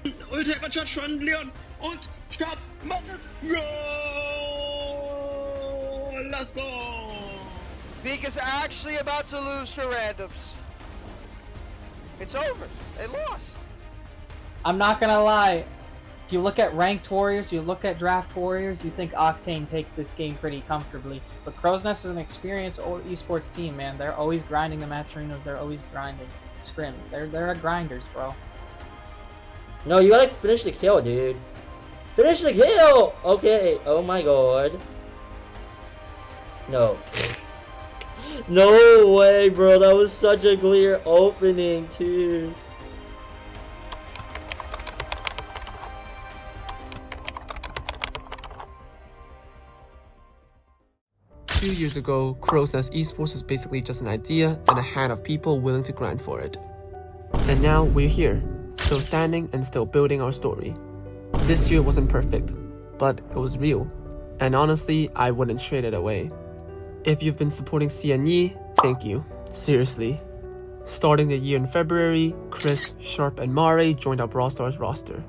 Ultimate Shot von Leon und Stopp, macht es, Goal! Lasso! Beak is actually about to lose for randoms. It's over. They lost. I'm not gonna lie. If you look at ranked warriors, you look at draft warriors, you think Octane takes this game pretty comfortably. But Crow's Nest is an experienced esports team, man. They're always grinding the match arenas. They're always grinding scrims. They're grinders, bro. No, you gotta finish the kill, dude. Finish the kill! Okay, oh my god. No. No way, bro. That was such a clear opening, too. Few years ago, Crow's Nest Esports was basically just an idea and a hand of people willing to grind for it. And now we're here, still standing and still building our story. This year wasn't perfect, but it was real. And honestly, I wouldn't trade it away. If you've been supporting CNE, thank you. Seriously. Starting the year in February, Chris, Sharp, and Mare joined our Brawl Stars roster.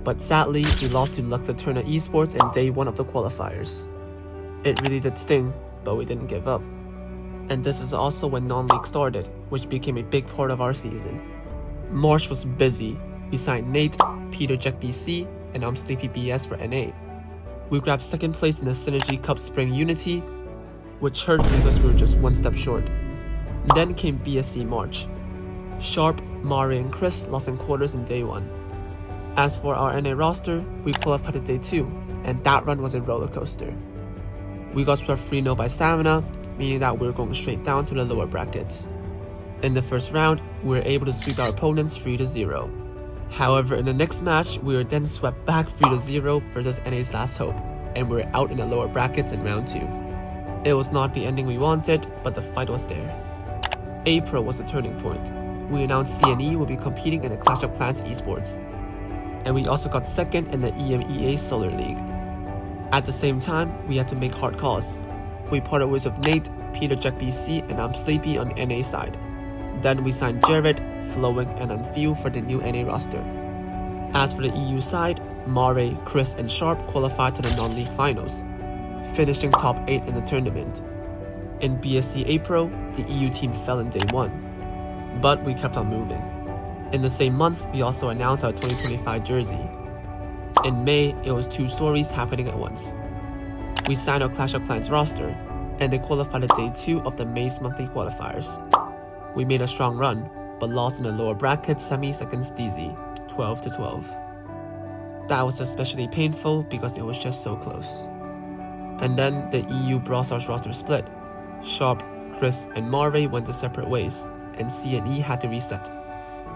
But sadly, we lost to Lux Eterna Esports in day 1 of the qualifiers. It really did sting, but we didn't give up. And this is also when non-league started, which became a big part of our season. March was busy. We signed Nate, Peter Jack BC, and Sleepy BS for NA. We grabbed second place in the Synergy Cup Spring Unity, which hurt because we were just one step short. Then came BSC March. Sharp, Mari, and Chris lost in quarters in day 1. As for our NA roster, we qualified to day 2, and that run was a roller coaster. We got swept 3-0 by Stamina, meaning that we were going straight down to the lower brackets. In the first round, we were able to sweep our opponents 3-0. However, in the next match, we were then swept back 3-0 versus NA's Last Hope, and we were out in the lower brackets in round 2. It was not the ending we wanted, but the fight was there. April was the turning point. We announced CNE will be competing in the Clash of Clans esports. And we also got second in the EMEA Solar League. At the same time, we had to make hard calls. We parted ways with Nate, Peter Jack BC, and I'm Sleepy on NA side. Then we signed Jared, Flowing, and Unfew for the new NA roster. As for the EU side, Mare, Chris, and Sharp qualified to the non-league finals, finishing top 8 in the tournament. In BSC April, the EU team fell in day 1, but we kept on moving. In the same month, we also announced our 2025 jersey. In May, it was 2 stories happening at once. We signed our Clash of Clans roster, and they qualified at day 2 of the May's monthly qualifiers. We made a strong run, but lost in the lower bracket semis against DZ, 12-12. That was especially painful because it was just so close. And then the EU Brawl Stars roster split. Sharp, Chris, and Mare went to separate ways, and CNE had to reset.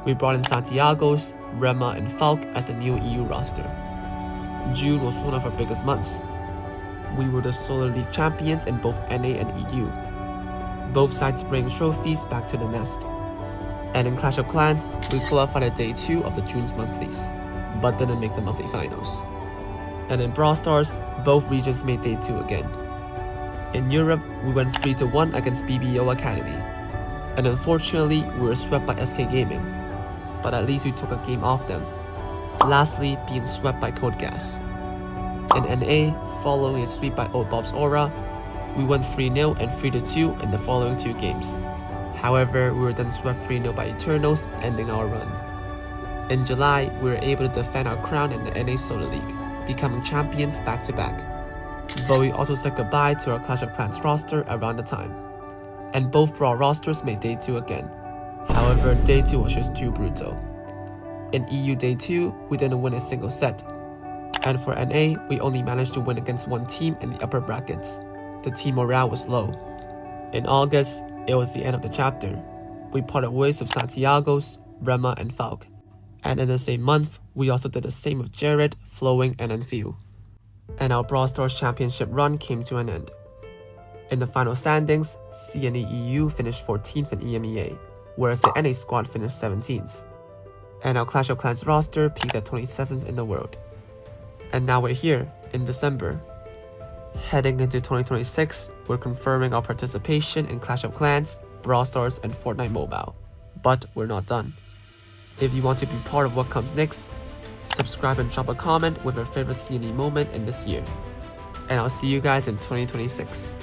We brought in Santiago's, Rema, and Falk as the new EU roster. June was one of our biggest months. We were the Solar League champions in both NA and EU. Both sides bring trophies back to the nest. And in Clash of Clans, we qualified at day 2 of the June's monthlies, but didn't make the monthly finals. And in Brawl Stars, both regions made day 2 again. In Europe, we went 3-1 against BBO Academy. And unfortunately, we were swept by SK Gaming, but at least we took a game off them. Lastly, being swept by Code Gas. In NA, following a sweep by Old Bob's Aura, we went 3-0 and 3-2 in the following 2 games. However, we were then swept 3-0 by Eternals, ending our run. In July, we were able to defend our crown in the NA Solar League, becoming champions back-to-back. But we also said goodbye to our Clash of Clans roster around the time. And both Brawl rosters made day 2 again. However, day 2 was just too brutal. In EU day 2, we didn't win a single set. And for NA, we only managed to win against one team in the upper brackets. The team morale was low. In August, it was the end of the chapter. We parted ways with Santiago's, Rema, and Falk. And in the same month, we also did the same with Jared, Flowing, and Unfew. And our Brawl Stars Championship run came to an end. In the final standings, CNE EU finished 14th in EMEA, whereas the NA squad finished 17th. And our Clash of Clans roster peaked at 27th in the world. And now we're here, in December. Heading into 2026, we're confirming our participation in Clash of Clans, Brawl Stars, and Fortnite Mobile. But we're not done. If you want to be part of what comes next, subscribe and drop a comment with your favorite CNE moment in this year. And I'll see you guys in 2026.